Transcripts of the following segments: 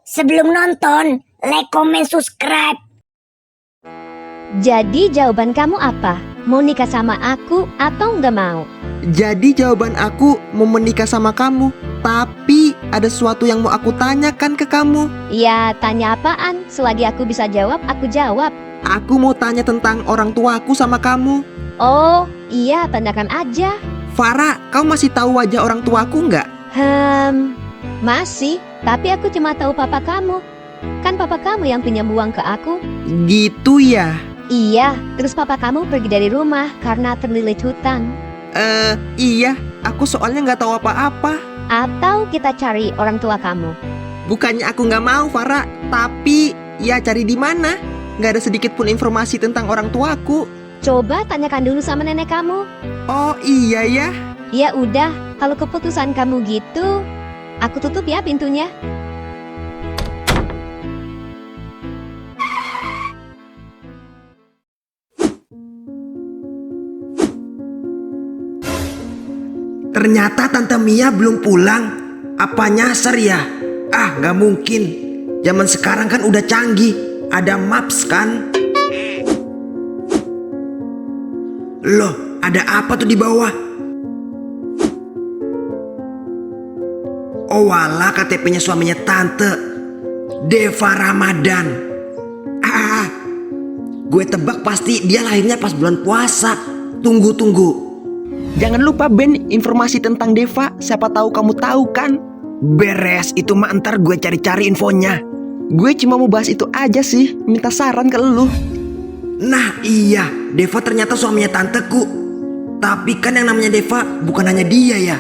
Sebelum nonton, like, comment, subscribe. Jadi jawaban kamu apa? Mau nikah sama aku atau nggak mau? Jadi jawaban aku mau menikah sama kamu. Tapi ada sesuatu yang mau aku tanyakan ke kamu. Ya, tanya apaan? Selagi aku bisa jawab, aku jawab. Aku mau tanya tentang orang tuaku sama kamu. Oh, iya, tanyakan aja. Farah, kau masih tahu wajah orang tuaku nggak? Masih. Tapi aku cuma tahu papa kamu. Kan papa kamu yang pinjam uang ke aku. Gitu ya? Iya, terus papa kamu pergi dari rumah karena terlilit hutang. Iya. Aku soalnya nggak tahu apa-apa. Atau kita cari orang tua kamu. Bukannya aku nggak mau, Farah. Tapi, ya cari di mana? Nggak ada sedikit pun informasi tentang orang tuaku. Coba tanyakan dulu sama nenek kamu. Oh iya ya? Ya udah, kalau keputusan kamu gitu, aku tutup ya pintunya. Ternyata Tante Mia belum pulang. Apa nyasar ya? Ah, nggak mungkin. Zaman sekarang kan udah canggih. Ada maps kan? Loh, ada apa tuh di bawah? Oh walah, KTP-nya suaminya Tante Deva Ramadan. Gue tebak pasti dia lahirnya pas bulan puasa. Tunggu. Jangan lupa Ben, informasi tentang Deva. Siapa tahu kamu tahu kan? Beres, itu mah ntar gue cari-cari infonya. Gue cuma mau bahas itu aja sih. Minta saran ke lu. Nah iya, Deva ternyata suaminya tanteku. Tapi kan yang namanya Deva bukan hanya dia ya.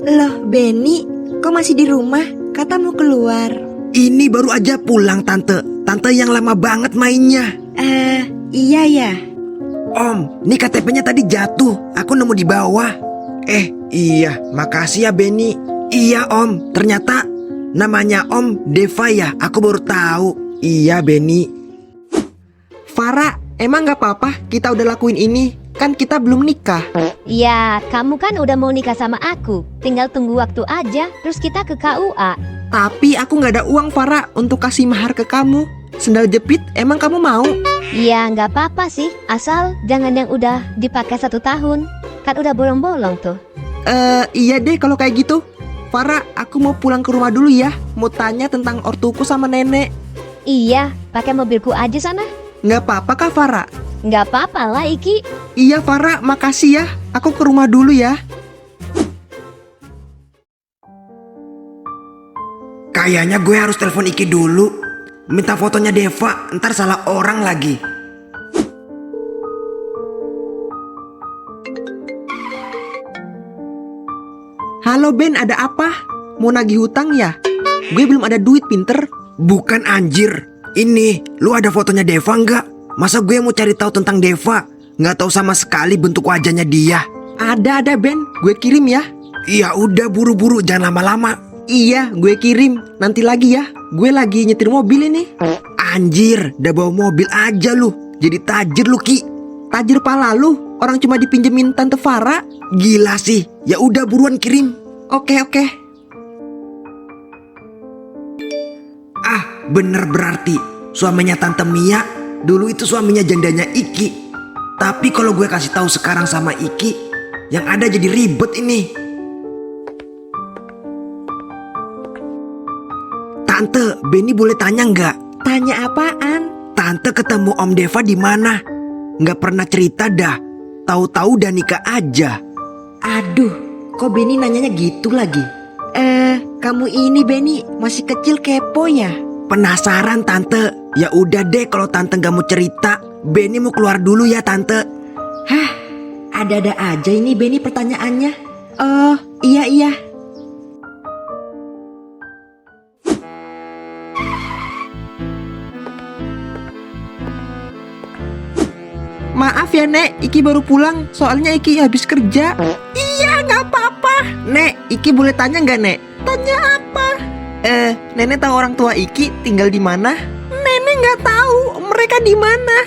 Loh, Benny, kok masih di rumah? Kata mau keluar. Ini baru aja pulang tante. Tante yang lama banget mainnya. Iya ya. Om, nih KTP-nya tadi jatuh. Aku nemu di bawah. Iya, makasih ya Benny. Iya Om, ternyata namanya Om Deva ya. Aku baru tahu. Iya Benny. Farah, emang gak apa-apa kita udah lakuin ini? Kan kita belum nikah. Ya, kamu kan udah mau nikah sama aku. Tinggal tunggu waktu aja, terus kita ke KUA. Tapi aku gak ada uang Farah untuk kasih mahar ke kamu. Sendal jepit, emang kamu mau? Ya, nggak apa-apa sih. Asal jangan yang udah dipakai 1 tahun. Kan udah bolong-bolong tuh. Iya deh kalau kayak gitu. Farah, aku mau pulang ke rumah dulu ya. Mau tanya tentang ortuku sama nenek. Iya, pakai mobilku aja sana. Gak apa-apa kah Farah? Nggak apa-apa lah, Iki. Iya Farah, makasih ya. Aku ke rumah dulu ya. Kayaknya gue harus telepon Iki dulu. Minta fotonya Deva, ntar salah orang lagi. Halo Ben, ada apa? Mau nagih hutang ya? Gue belum ada duit pinter. Bukan anjir. Ini, lu ada fotonya Deva nggak? Masa gue mau cari tahu tentang Deva? Nggak tahu sama sekali bentuk wajahnya dia. Ada Ben, gue kirim ya. Ya udah buru-buru, jangan lama-lama. Iya, gue kirim. Nanti lagi ya. Gue lagi nyetir mobil ini. Anjir, udah bawa mobil aja lu. Jadi tajir lu Ki. Tajir pala lu. Orang cuma dipinjemin Tante Farah. Gila sih. Ya udah buruan kirim. Oke. Ah, bener berarti suaminya Tante Mia dulu itu suaminya jandanya Iki. Tapi kalau gue kasih tahu sekarang sama Iki, yang ada jadi ribet ini. Tante, Benny boleh tanya nggak? Tanya apaan? Tante ketemu Om Deva di mana? Nggak pernah cerita dah. Tahu-tahu udah nikah aja. Aduh, kok Benny nanyanya gitu lagi? Kamu ini Benny masih kecil kepo ya? Penasaran Tante? Ya udah deh kalau Tante nggak mau cerita. Benny mau keluar dulu ya Tante. Hah? Ada-ada aja ini Benny pertanyaannya. Oh, iya. Maaf ya Nek, Iki baru pulang. Soalnya Iki habis kerja. Iya, gak apa-apa. Nek, Iki boleh tanya gak Nek? Tanya apa? Nenek tahu orang tua Iki tinggal di mana? Nenek gak tahu mereka di mana.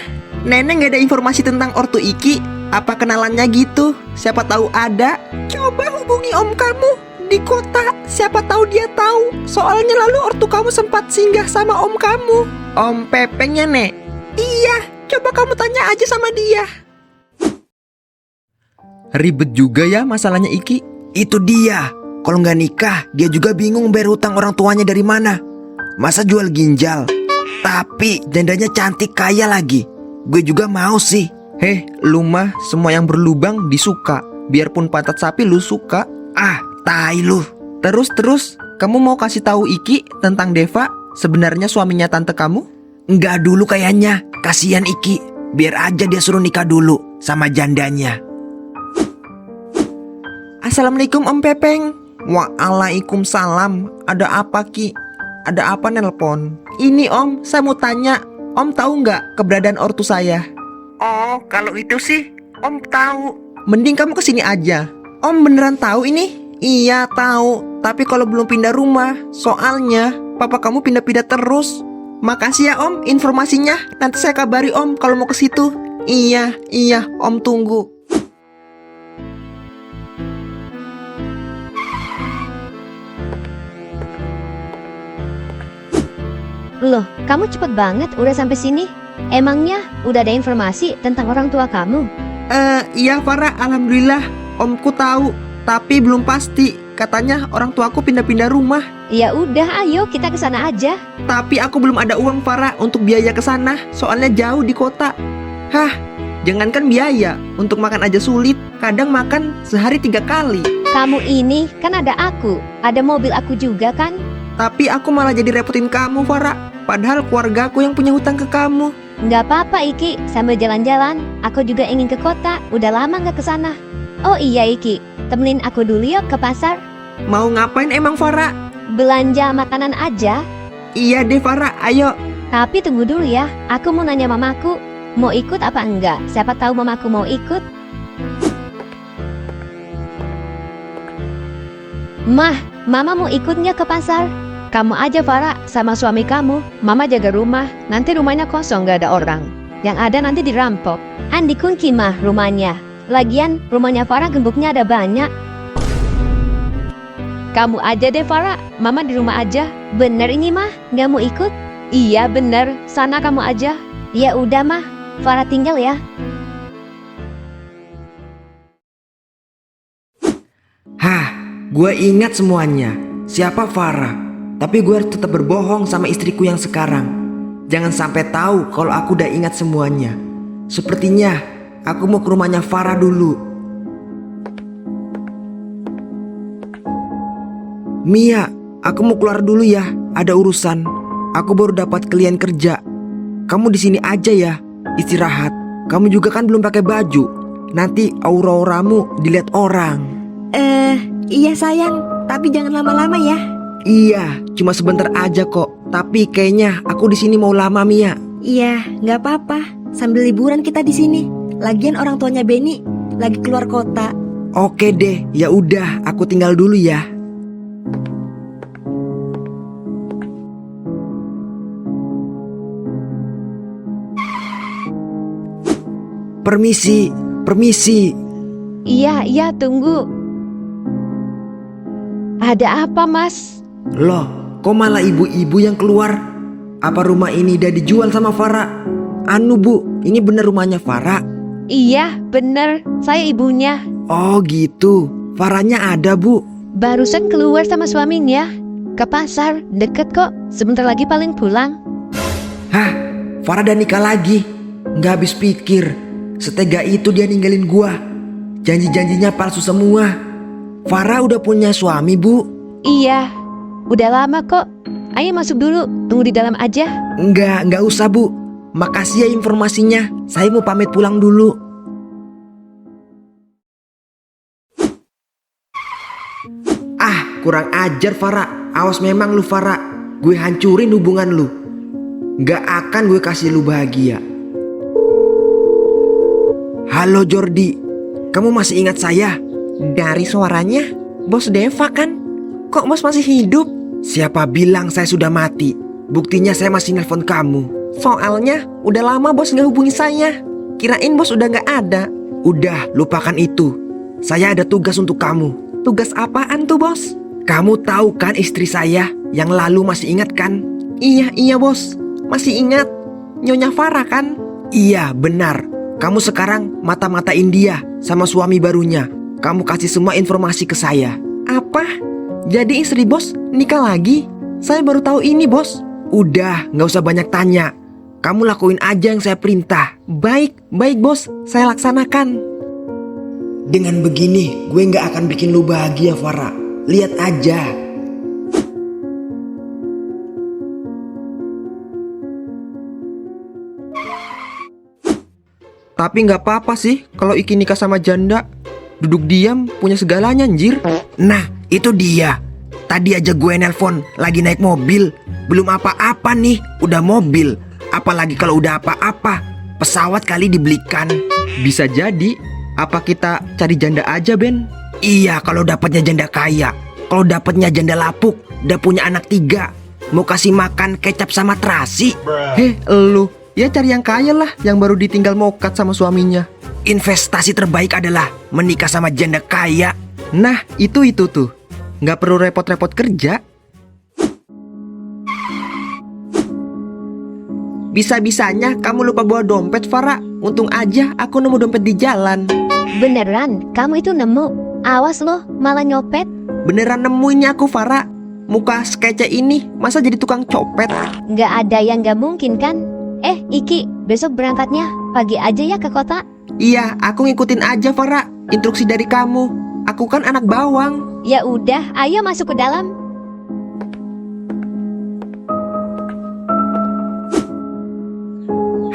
Nenek gak ada informasi tentang ortu Iki Apa kenalannya gitu? Siapa tahu ada. Coba hubungi om kamu di kota. Siapa tahu dia tahu. Soalnya lalu ortu kamu sempat singgah sama om kamu. Om Pepengnya, Nek. Iya, coba kamu tanya aja sama dia. Ribet juga ya masalahnya Iki. Itu dia. Kalau nggak nikah, dia juga bingung bayar hutang orang tuanya dari mana. Masa jual ginjal? Tapi jandanya cantik kaya lagi. Gue juga mau sih. Heh, lu mah semua yang berlubang disuka. Biarpun pantat sapi lu suka. Ah, tai lu. Terus, kamu mau kasih tahu Iki tentang Deva? Sebenarnya suaminya tante kamu? Enggak dulu kayaknya. Kasihan Iki. Biar aja dia suruh nikah dulu sama jandanya. Assalamualaikum Om Pepeng. Waalaikumsalam. Ada apa Ki? Ada apa nelpon? Ini Om, saya mau tanya. Om tahu nggak keberadaan ortu saya? Oh, kalau itu sih Om tahu. Mending kamu kesini aja. Om beneran tahu ini? Iya tahu. Tapi kalau belum pindah rumah, soalnya papa kamu pindah-pindah terus. Makasih ya Om informasinya. Nanti saya kabari Om kalau mau ke situ. Iya, Om tunggu. Loh, kamu cepet banget udah sampai sini. Emangnya udah ada informasi tentang orang tua kamu? Iya Farah, alhamdulillah. Omku tahu, tapi belum pasti. Katanya orang tuaku pindah-pindah rumah. Ya udah, ayo kita ke sana aja. Tapi aku belum ada uang Farah untuk biaya ke sana. Soalnya jauh di kota. Hah, jangankan biaya, untuk makan aja sulit. Kadang makan sehari 3 kali. Kamu ini kan ada aku, ada mobil aku juga kan? Tapi aku malah jadi repotin kamu Farah. Padahal keluarga aku yang punya hutang ke kamu. Nggak apa-apa Iki, sambil jalan-jalan. Aku juga ingin ke kota, udah lama nggak ke sana. Oh iya Iki, temenin aku dulu yuk ke pasar. Mau ngapain emang Farah? Belanja makanan aja. Iya deh Farah, ayo. Tapi tunggu dulu ya, aku mau nanya mamaku. Mau ikut apa enggak? Siapa tahu mamaku mau ikut. Mama mau ikutnya ke pasar? Kamu aja Farah sama suami kamu. Mama jaga rumah, nanti rumahnya kosong gak ada orang. Yang ada nanti dirampok. Andi kunci mah rumahnya. Lagian rumahnya Farah gembuknya ada banyak. Kamu aja deh Farah, Mama di rumah aja. Bener ini mah, gak mau ikut? Iya bener, sana kamu aja. Ya udah mah, Farah tinggal ya. Hah, gue ingat semuanya. Siapa Farah? Tapi gue harus tetap berbohong sama istriku yang sekarang. Jangan sampai tahu kalau aku udah ingat semuanya. Sepertinya aku mau ke rumahnya Farah dulu. Mia, aku mau keluar dulu ya. Ada urusan. Aku baru dapat klien kerja. Kamu di sini aja ya, istirahat. Kamu juga kan belum pakai baju. Nanti aura-auramu dilihat orang. Iya sayang, tapi jangan lama-lama ya. Iya, cuma sebentar aja kok. Tapi kayaknya aku di sini mau lama, Mia. Iya, nggak apa-apa. Sambil liburan kita di sini. Lagian orang tuanya Benny lagi keluar kota. Oke deh, ya udah, aku tinggal dulu ya. Permisi, permisi. Iya, tunggu. Ada apa Mas? Loh, kok malah ibu-ibu yang keluar? Apa rumah ini udah dijual sama Farah? Anu Bu, ini bener rumahnya Farah? Iya, bener. Saya ibunya. Oh gitu, Farahnya ada Bu. Barusan keluar sama suaminya. Ke pasar, deket kok. Sebentar lagi paling pulang. Hah, Farah udah nikah lagi? Nggak habis pikir. Setega itu dia ninggalin gua. Janji-janjinya palsu semua. Farah udah punya suami Bu? Iya, udah lama kok. Ayo masuk dulu, tunggu di dalam aja. Nggak usah Bu. Makasih ya informasinya. Saya mau pamit pulang dulu. Ah, kurang ajar Farah. Awas memang lu Farah. Gue hancurin hubungan lu. Nggak akan gue kasih lu bahagia. Halo Jordi, kamu masih ingat saya? Dari suaranya, Bos Deva kan? Kok Bos masih hidup? Siapa bilang saya sudah mati? Buktinya saya masih nelpon kamu. Soalnya udah lama Bos nggak hubungi saya. Kirain Bos udah nggak ada. Udah, lupakan itu. Saya ada tugas untuk kamu. Tugas apaan tuh, bos? Kamu tahu kan istri saya yang lalu, masih ingat kan? Iya bos, masih ingat. Nyonya Farah kan? Iya, benar. Kamu sekarang mata-matain dia sama suami barunya. Kamu kasih semua informasi ke saya. Apa? Jadi istri bos nikah lagi? Saya baru tahu ini, bos. Udah, gak usah banyak tanya. Kamu lakuin aja yang saya perintah. Baik bos, saya laksanakan. Dengan begini, gue gak akan bikin lu bahagia, Farah. Lihat aja. Tapi nggak apa-apa sih kalau Iki nikah sama janda. Duduk diam punya segalanya, anjir. Nah, itu dia. Tadi aja gue nelpon, lagi naik mobil. Belum apa-apa nih, udah mobil. Apalagi kalau udah apa-apa, pesawat kali dibelikan. Bisa jadi. Apa kita cari janda aja, Ben? Iya, kalau dapatnya janda kaya. Kalau dapatnya janda lapuk, udah punya anak 3. Mau kasih makan kecap sama terasi. Heh, lu. Ya cari yang kaya lah, yang baru ditinggal mokat sama suaminya. Investasi terbaik adalah menikah sama janda kaya. Nah, itu tuh. Nggak perlu repot-repot kerja. Bisa-bisanya kamu lupa bawa dompet, Farah. Untung aja aku nemu dompet di jalan. Beneran, kamu itu nemu. Awas loh, malah nyopet. Beneran nemu ini aku, Farah. Muka skece ini masa jadi tukang copet? Nggak ada yang nggak mungkin kan? Iki, besok berangkatnya pagi aja ya ke kota. Iya, aku ngikutin aja, Farah. Instruksi dari kamu. Aku kan anak bawang. Ya udah, ayo masuk ke dalam.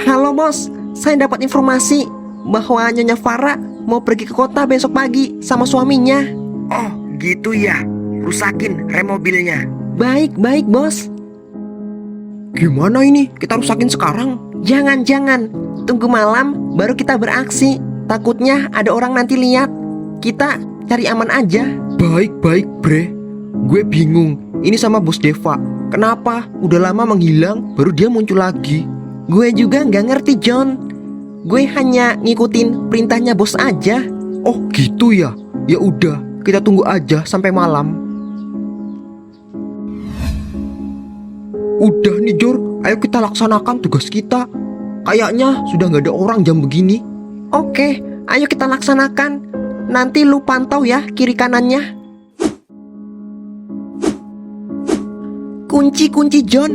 Halo bos, saya dapat informasi bahwa Nyonya Farah mau pergi ke kota besok pagi sama suaminya. Oh, gitu ya. Rusakin rem mobilnya. Baik bos. Gimana ini? Kita rusakin sekarang? Jangan. Tunggu malam baru kita beraksi. Takutnya ada orang nanti lihat. Kita cari aman aja. Baik, bre. Gue bingung. Ini sama bos Deva. Kenapa? Udah lama menghilang, baru dia muncul lagi. Gue juga nggak ngerti, John. Gue hanya ngikutin perintahnya bos aja. Oh, gitu ya? Ya udah, kita tunggu aja sampai malam. Udah nih, Jor. Ayo kita laksanakan tugas kita. Kayaknya sudah nggak ada orang jam begini. Oke, ayo kita laksanakan. Nanti lu pantau ya kiri kanannya. Kunci John.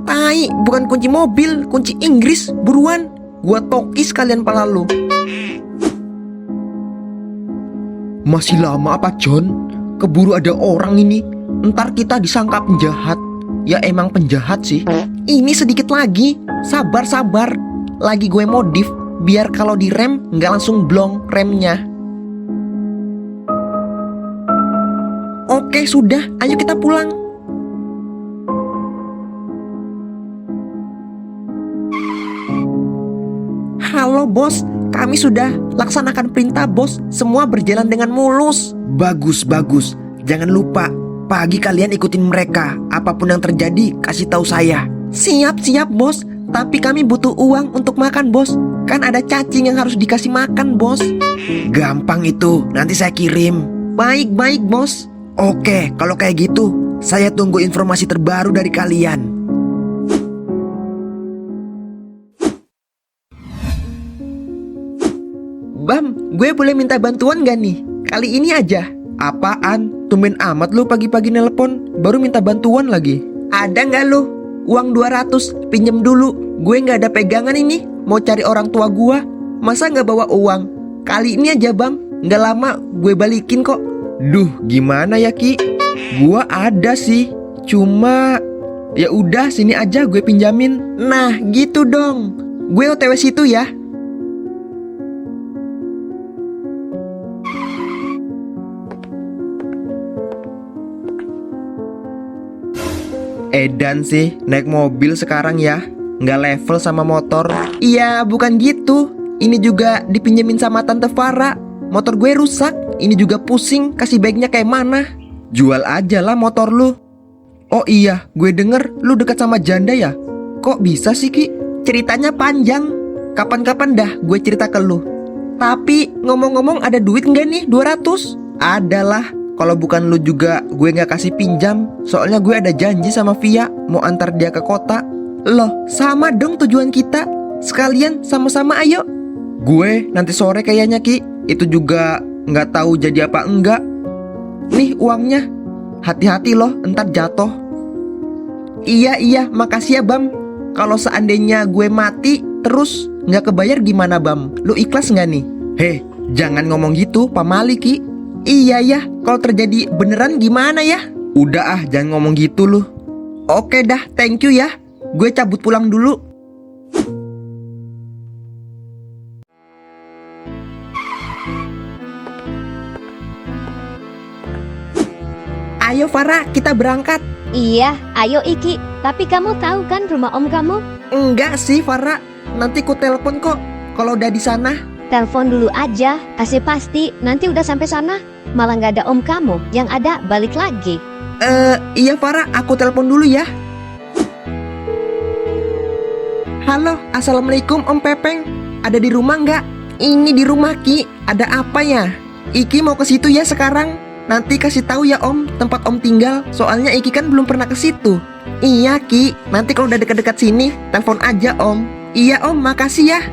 Tai, bukan kunci mobil, kunci Inggris. Buruan, gua tokis kalian pala lu. Masih lama apa, John? Keburu ada orang ini. Ntar kita disangka penjahat. Ya emang penjahat sih. Ini sedikit lagi. Sabar. Lagi gue modif biar kalau direm nggak langsung blong remnya. Oke, sudah. Ayo kita pulang. Halo bos, kami sudah laksanakan perintah bos. Semua berjalan dengan mulus. Bagus. Jangan lupa, pagi kalian ikutin mereka. Apapun yang terjadi, kasih tahu saya. Siap bos. Tapi kami butuh uang untuk makan bos. Kan ada cacing yang harus dikasih makan bos. Gampang itu, nanti saya kirim. Baik bos. Oke, kalau kayak gitu, saya tunggu informasi terbaru dari kalian. Bam, gue boleh minta bantuan gak nih? Kali ini aja. Apaan? Tumben amat lu pagi-pagi nelpon, baru minta bantuan lagi. Ada gak lu? Uang 200, pinjem dulu. Gue gak ada pegangan ini. Mau cari orang tua gue. Masa gak bawa uang? Kali ini aja Bam. Gak lama gue balikin kok. Duh, gimana ya Ki? Gua ada sih. Cuma ya udah sini aja gue pinjamin. Nah, gitu dong. Gue OTW situ ya. Edan sih naik mobil sekarang ya. Nggak level sama motor. Iya, bukan gitu. Ini juga dipinjemin sama Tante Farah. Motor gue rusak. Ini juga pusing kasih baiknya kayak mana. Jual aja lah motor lu. Oh iya, gue denger lu dekat sama janda ya. Kok bisa sih Ki? Ceritanya panjang. Kapan-kapan dah gue cerita ke lu. Tapi ngomong-ngomong ada duit nggak nih 200? Adalah. Kalau bukan lu juga gue nggak kasih pinjam. Soalnya gue ada janji sama Via mau antar dia ke kota. Loh, sama dong tujuan kita. Sekalian sama-sama ayo. Gue nanti sore kayaknya Ki. Itu juga nggak tahu jadi apa enggak. Nih uangnya. Hati-hati loh, entar jatuh. Iya, makasih ya Bam. Kalau seandainya gue mati terus nggak kebayar gimana Bam? Lu ikhlas nggak nih? Heh, jangan ngomong gitu, pamali Ki. Iya ya, kalau terjadi beneran gimana ya? Udah ah, jangan ngomong gitu lu. Oke dah, thank you ya. Gue cabut pulang dulu. Ayo Farah, kita berangkat. Iya, ayo Iki. Tapi kamu tahu kan rumah om kamu? Enggak sih Farah, nanti ku telepon kok kalau udah di sana. Telepon dulu aja, kasih pasti. Nanti udah sampai sana, malah nggak ada om kamu. Yang ada balik lagi. Iya Farah, aku telepon dulu ya. Halo, assalamualaikum Om Pepeng. Ada di rumah nggak? Ini di rumah Ki. Ada apa ya? Iki mau ke situ ya sekarang. Nanti kasih tahu ya Om tempat Om tinggal. Soalnya Iki kan belum pernah ke situ. Iya Ki, nanti kalau udah dekat-dekat sini, telepon aja Om. Iya Om, makasih ya.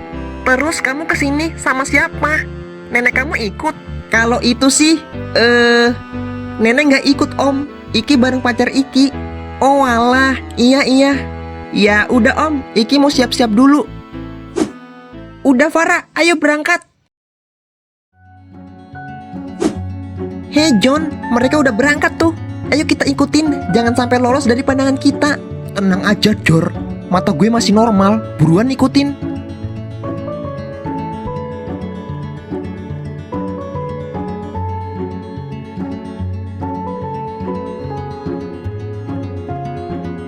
Terus kamu kesini sama siapa? Nenek kamu ikut? Kalau itu sih, nenek nggak ikut Om. Iki bareng pacar Iki. Oh alah, iya. Ya udah Om, Iki mau siap-siap dulu. Udah Farah, ayo berangkat. Hei John, mereka udah berangkat tuh. Ayo kita ikutin, jangan sampai lolos dari pandangan kita. Tenang aja Jor, mata gue masih normal. Buruan ikutin.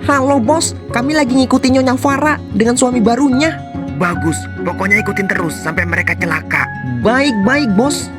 Halo bos, kami lagi ngikutin Nyonya Farah dengan suami barunya. Bagus, pokoknya ikutin terus sampai mereka celaka. Baik bos.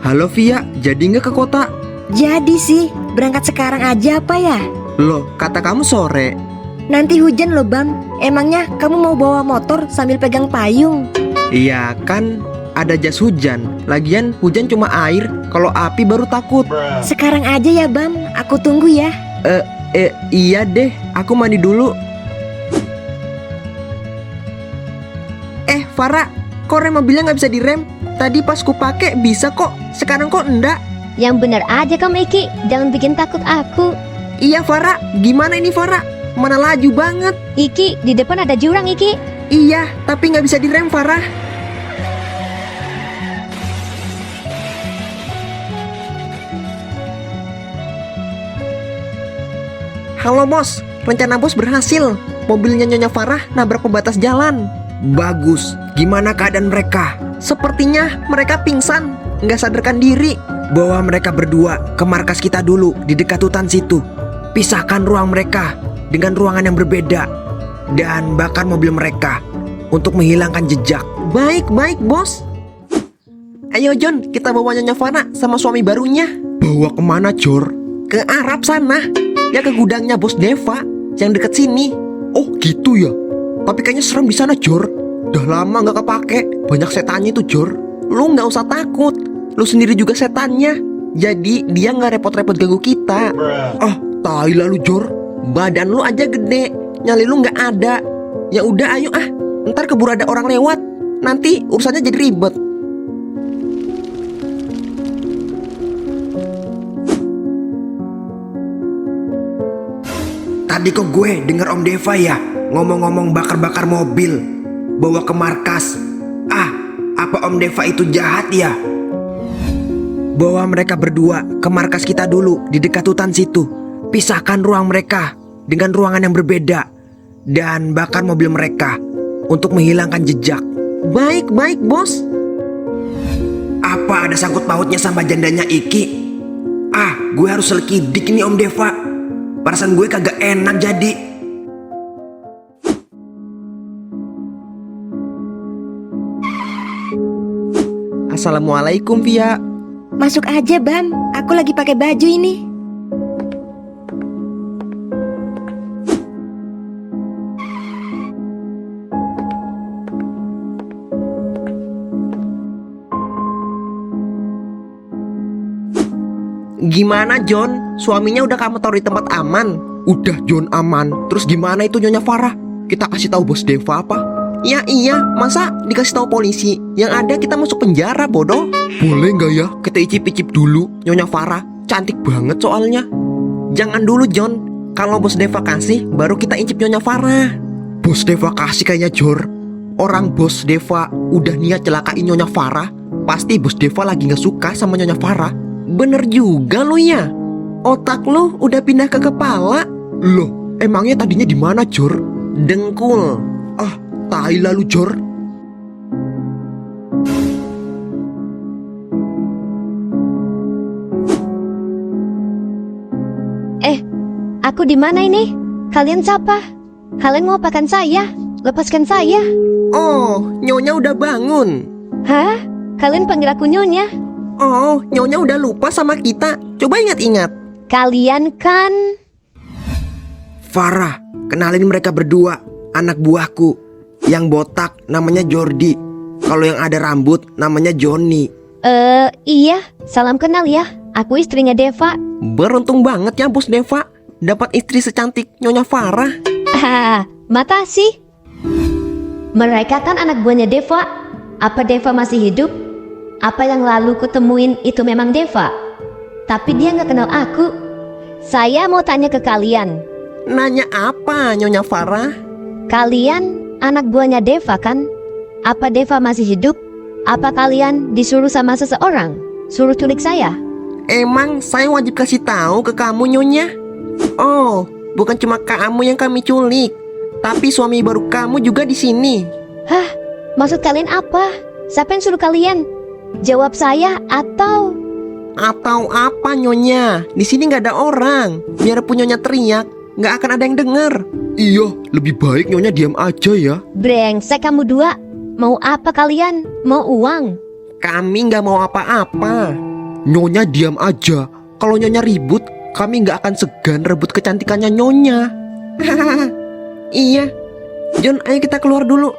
Halo Via, jadi nggak ke kota? Jadi sih, berangkat sekarang aja apa ya? Loh, kata kamu sore. Nanti hujan loh Bam. Emangnya kamu mau bawa motor sambil pegang payung? Iya kan, ada jas hujan. Lagian hujan cuma air, kalau api baru takut. Sekarang aja ya Bam, aku tunggu ya. Iya deh, aku mandi dulu. Farah, kok rem mobilnya nggak bisa direm? Tadi pas ku pakai bisa kok, sekarang kok enggak? Yang bener aja kamu Iki, jangan bikin takut aku. Iya Farah, gimana ini Farah? Mana laju banget. Iki, di depan ada jurang Iki. Iya, tapi nggak bisa direm Farah. Halo bos, rencana bos berhasil. Mobilnya Nyonya Farah nabrak pembatas jalan. Bagus, gimana keadaan mereka? Sepertinya mereka pingsan, nggak sadarkan diri. Bawa mereka berdua ke markas kita dulu di dekat hutan situ. Pisahkan ruang mereka dengan ruangan yang berbeda. Dan bakar mobil mereka untuk menghilangkan jejak. Baik bos. Ayo John, kita bawa Nyonya Farah sama suami barunya. Bawa kemana Jor? Ke Arab sana. Ya ke gudangnya bos Deva yang deket sini. Oh gitu ya. Tapi kayaknya serem di sana Jor. Udah lama nggak kepake. Banyak setannya itu Jor. Lu nggak usah takut. Lu sendiri juga setannya. Jadi dia nggak repot-repot ganggu kita. Ah, tai lah lu Jor. Badan lu aja gede, nyali lu nggak ada. Ya udah ayo ah. Ntar keburu ada orang lewat. Nanti urusannya jadi ribet. Tadi kok gue denger Om Deva ya ngomong-ngomong bakar-bakar mobil, bawa ke markas. Ah, apa Om Deva itu jahat ya? Bawa mereka berdua ke markas kita dulu di dekat hutan situ. Pisahkan ruang mereka dengan ruangan yang berbeda. Dan bakar mobil mereka untuk menghilangkan jejak. Baik bos. Apa ada sangkut pautnya sama jandanya Iki? Ah, gue harus selidik nih Om Deva. Perasaan gue kagak enak jadi. Assalamualaikum Via. Masuk aja Bam, aku lagi pakai baju ini. Gimana John? Suaminya udah kamu taruh di tempat aman? Udah John aman. Terus gimana itu Nyonya Farah? Kita kasih tahu bos Deva apa? Ya iya, masa dikasih tahu polisi? Yang ada kita masuk penjara, bodoh. Boleh nggak ya? Kita icip-icip dulu Nyonya Farah. Cantik banget soalnya. Jangan dulu John. Kalau bos Deva kasih, baru kita icip Nyonya Farah. Bos Deva kasih kayaknya Jor. Orang bos Deva udah niat celakain Nyonya Farah, pasti bos Deva lagi gak suka sama Nyonya Farah. Bener juga lo ya. Otak lo udah pindah ke kepala. Loh, emangnya tadinya di mana Jor? Dengkul. Ah, tai lalu Jor. Aku di mana ini? Kalian siapa? Kalian mau apakan saya? Lepaskan saya. Oh, Nyonya udah bangun. Hah? Kalian panggil aku Nyonya? Oh, Nyonya udah lupa sama kita. Coba ingat-ingat. Kalian kan... Farah, kenalin mereka berdua, anak buahku. Yang botak namanya Jordi. Kalau yang ada rambut namanya Johnny. Iya. Salam kenal ya. Aku istrinya Deva. Beruntung banget ya bos Deva dapat istri secantik Nyonya Farah. Hahaha, makasih. Mereka kan anak buahnya Deva. Apa Deva masih hidup? Apa yang lalu kutemuin itu memang Deva? Tapi dia nggak kenal aku. Saya mau tanya ke kalian. Nanya apa Nyonya Farah? Kalian anak buahnya Deva kan? Apa Deva masih hidup? Apa kalian disuruh sama seseorang? Suruh culik saya? Emang saya wajib kasih tahu ke kamu Nyonya? Oh, bukan cuma kamu yang kami culik, tapi suami baru kamu juga di sini. Hah? Maksud kalian apa? Siapa yang suruh kalian? Jawab saya atau... Atau apa Nyonya? Di sini nggak ada orang. Biarpun Nyonya teriak, nggak akan ada yang dengar. Iya, lebih baik Nyonya diam aja ya. Brengsek kamu dua. Mau apa kalian? Mau uang? Kami nggak mau apa-apa. Nyonya diam aja. Kalau Nyonya ribut, kami nggak akan segan rebut kecantikannya Nyonya. Iya. John, ayo kita keluar dulu.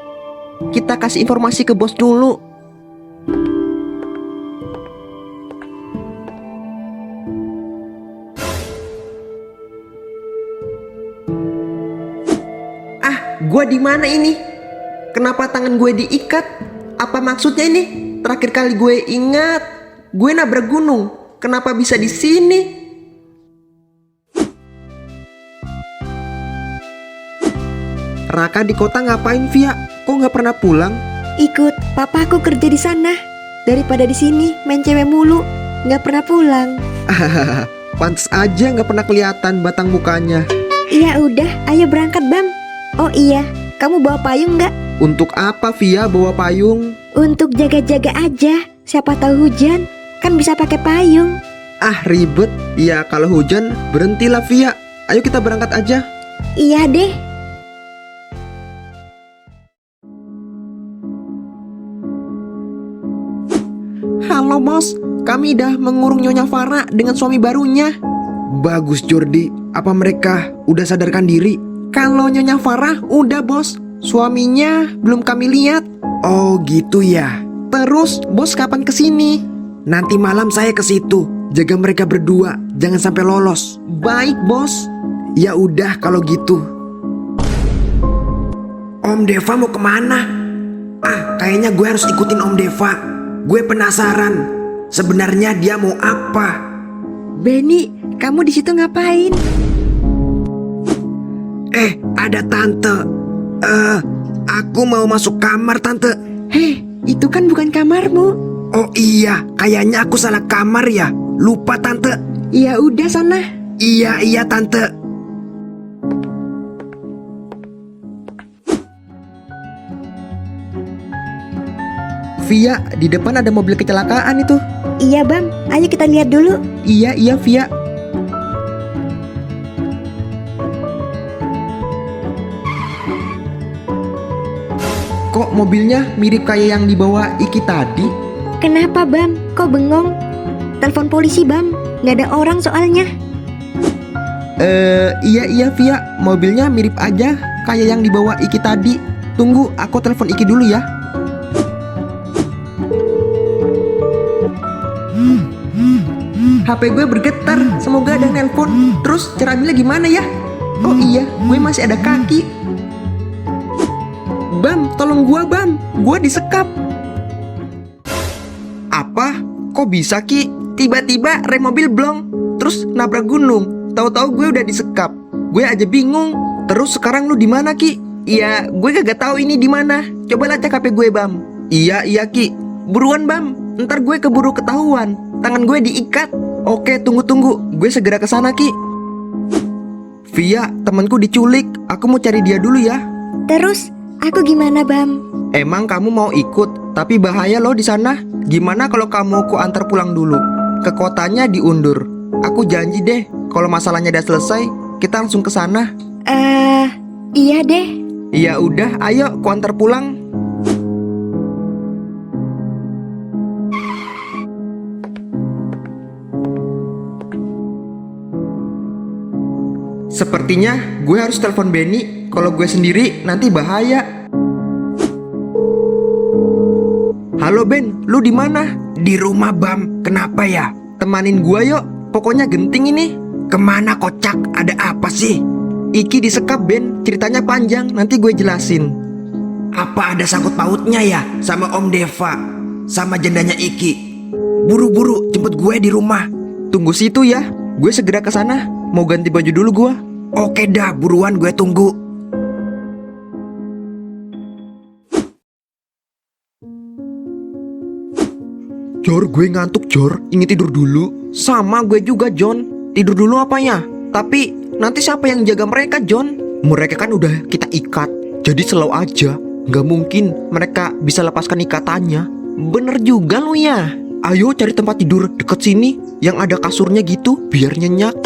Kita kasih informasi ke bos dulu. Gua di mana ini? Kenapa tangan gue diikat? Apa maksudnya ini? Terakhir kali gue ingat, gue nabrak gunung. Kenapa bisa di sini? Raka di kota ngapain Via? Kok nggak pernah pulang? Ikut papa aku kerja di sana. Daripada di sini main cewek mulu, nggak pernah pulang. Pantes aja nggak pernah kelihatan batang mukanya. Iya udah, ayo berangkat Bam. Oh iya, kamu bawa payung nggak? Untuk apa Via bawa payung? Untuk jaga-jaga aja. Siapa tahu hujan, kan bisa pakai payung. Ah ribet. Ya kalau hujan berhentilah Via. Ayo kita berangkat aja. Iya deh. Halo bos, kami dah mengurung Nyonya Farah dengan suami barunya. Bagus Jordi. Apa mereka udah sadarkan diri? Kalau Nyonya Farah udah bos, suaminya belum kami lihat. Oh gitu ya. Terus bos kapan kesini? Nanti malam saya ke situ. Jaga mereka berdua, jangan sampai lolos. Baik bos. Ya udah kalau gitu. Om Deva mau kemana? Ah, kayaknya gue harus ikutin Om Deva. Gue penasaran. Sebenarnya dia mau apa? Benny, kamu di situ ngapain? Ada tante. Aku mau masuk kamar tante. Heh, itu kan bukan kamarmu. Oh iya, kayaknya aku salah kamar ya. Lupa tante. Ya udah sana. Iya tante. Via, di depan ada mobil kecelakaan itu. Iya Bam, ayo kita lihat dulu. Iya Via. Kok mobilnya mirip kayak yang dibawa Iki tadi? Kenapa Bam? Kok bengong? Telepon polisi Bam, nggak ada orang soalnya. Iya Via, mobilnya mirip aja kayak yang dibawa Iki tadi. Tunggu, aku telepon Iki dulu ya. HP gue bergetar, semoga ada yang nelpon. Terus cara ambilnya gimana ya? Oh iya, gue masih ada kaki. Bam, tolong gua Bam, gua disekap. Apa? Kok bisa Ki? Tiba-tiba rem mobil blong, terus nabrak gunung. Tahu-tahu gue udah disekap. Gue aja bingung. Terus sekarang lu di mana Ki? Iya, gue kagak tahu ini di mana. Coba lacak HP gue Bam. Iya Ki. Buruan Bam, ntar gue keburu ketahuan. Tangan gue diikat. Oke, tunggu. Gue segera ke sana Ki. Via, temanku diculik. Aku mau cari dia dulu ya. Terus, aku gimana, Bam? Emang kamu mau ikut? Tapi bahaya loh di sana. Gimana kalau kamu ku antar pulang dulu? Ke kotanya diundur. Aku janji deh, kalau masalahnya udah selesai, kita langsung ke sana. Iya deh. Ya udah, ayo ku antar pulang. Sepertinya gue harus telepon Benny. Kalau gue sendiri nanti bahaya. Halo Ben, lu di mana? Di rumah Bam, kenapa ya? Temanin gue yuk, pokoknya genting ini. Kemana kocak? Ada apa sih? Iki disekap Ben, ceritanya panjang, nanti gue jelasin. Apa ada sangkut pautnya ya sama Om Deva, sama jandanya Iki? Buru-buru jemput gue di rumah. Tunggu situ ya, gue segera ke sana. Mau ganti baju dulu gue. Oke dah, buruan gue tunggu. Jor, gue ngantuk Jor, ingin tidur dulu. Sama gue juga John, tidur dulu apanya? Tapi nanti siapa yang jaga mereka John? Mereka kan udah kita ikat, jadi slow aja. Gak mungkin mereka bisa lepaskan ikatannya. Bener juga lu ya. Ayo cari tempat tidur deket sini yang ada kasurnya gitu, biar nyenyak.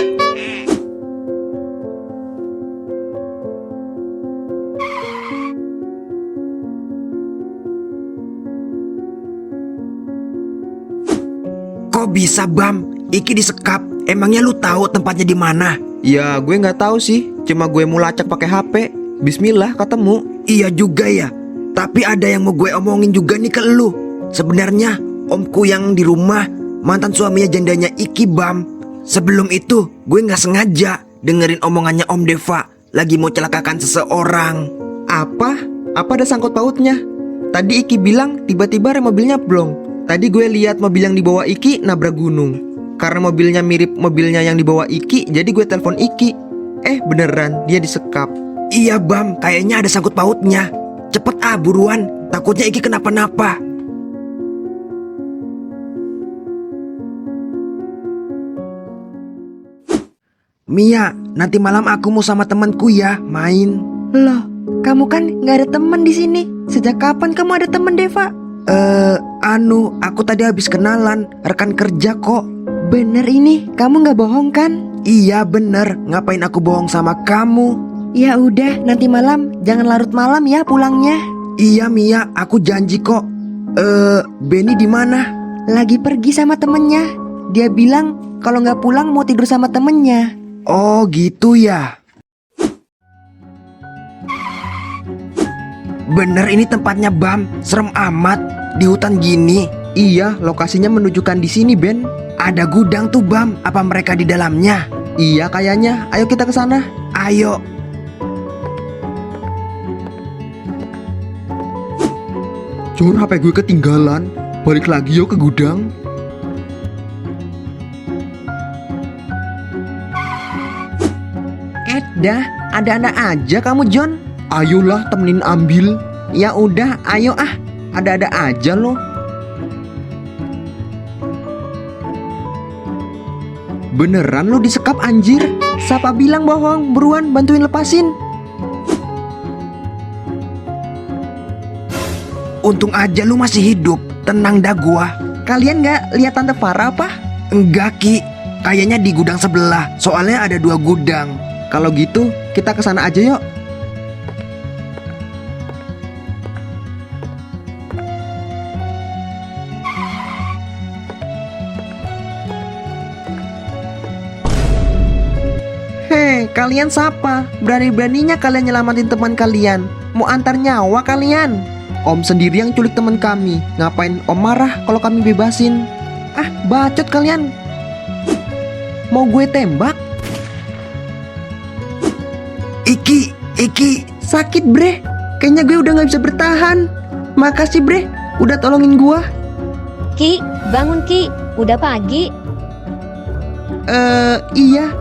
Kok bisa Bam? Iki disekap. Emangnya lu tahu tempatnya di mana? Ya gue nggak tahu sih, cuma gue mau lacak pakai HP. Bismillah ketemu. Iya juga ya. Tapi ada yang mau gue omongin juga nih ke lu. Sebenarnya omku yang di rumah mantan suaminya jandanya Iki Bam. Sebelum itu gue nggak sengaja dengerin omongannya Om Deva lagi mau celakakan seseorang. Apa? Apa ada sangkut pautnya? Tadi Iki bilang tiba-tiba rem mobilnya blong. Tadi gue lihat mobil yang dibawa Iki nabrak gunung. Karena mobilnya mirip mobilnya yang dibawa Iki, jadi gue telepon Iki. Beneran dia disekap. Iya Bam, kayaknya ada sangkut pautnya. Cepet buruan, takutnya Iki kenapa-napa. Mia, nanti malam aku mau sama temanku ya, main. Loh, kamu kan nggak ada teman di sini. Sejak kapan kamu ada teman, Deva? Aku tadi habis kenalan, rekan kerja kok. Bener ini, kamu nggak bohong kan? Iya bener, ngapain aku bohong sama kamu? Ya udah, nanti malam jangan larut malam ya pulangnya. Iya Mia, aku janji kok. Benny di mana? Lagi pergi sama temennya. Dia bilang kalau nggak pulang mau tidur sama temennya. Oh gitu ya. Bener ini tempatnya Bam, serem amat di hutan gini. Iya, lokasinya menunjukkan di sini Ben. Ada gudang tuh Bam, apa mereka di dalamnya? Iya kayaknya, ayo kita ke sana. Ayo. Jor, HP gue ketinggalan. Balik lagi yuk ke gudang. Dah, ada-ada aja kamu John. Ayolah temenin ambil. Ya udah, ayo ada-ada aja loh. Beneran lo disekap anjir? Siapa bilang bohong? Buruan bantuin lepasin. Untung aja lu masih hidup. Tenang dah gua. Kalian gak lihat Tante Farah apa? Enggak Ki, kayaknya di gudang sebelah. Soalnya ada 2 gudang. Kalau gitu kita ke sana aja yuk. Hei, kalian siapa? Berani-beraninya kalian nyelamatin teman kalian. Mau antar nyawa kalian? Om sendiri yang culik teman kami. Ngapain Om marah kalau kami bebasin? Bacot kalian. Mau gue tembak? Iki, Sakit bre. Kayaknya gue udah gak bisa bertahan. Makasih bre, udah tolongin gua. Ki, bangun Ki. Udah pagi. Iya.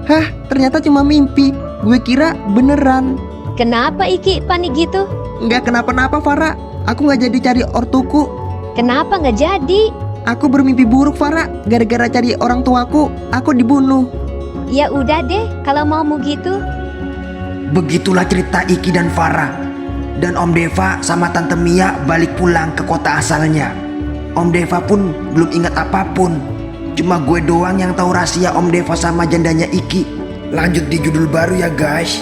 Hah, ternyata cuma mimpi. Gue kira beneran. Kenapa Iki panik gitu? Nggak kenapa-napa Farah. Aku nggak jadi cari ortuku. Kenapa nggak jadi? Aku bermimpi buruk Farah. Gara-gara cari orang tuaku, aku dibunuh. Ya udah deh, kalau mau gitu. begitulah cerita Iki dan Farah. Dan Om Deva sama Tante Mia balik pulang ke kota asalnya. Om Deva pun belum ingat apapun. Cuma gue doang yang tahu rahasia Om Deva sama jandanya Iki. Lanjut di judul baru ya guys.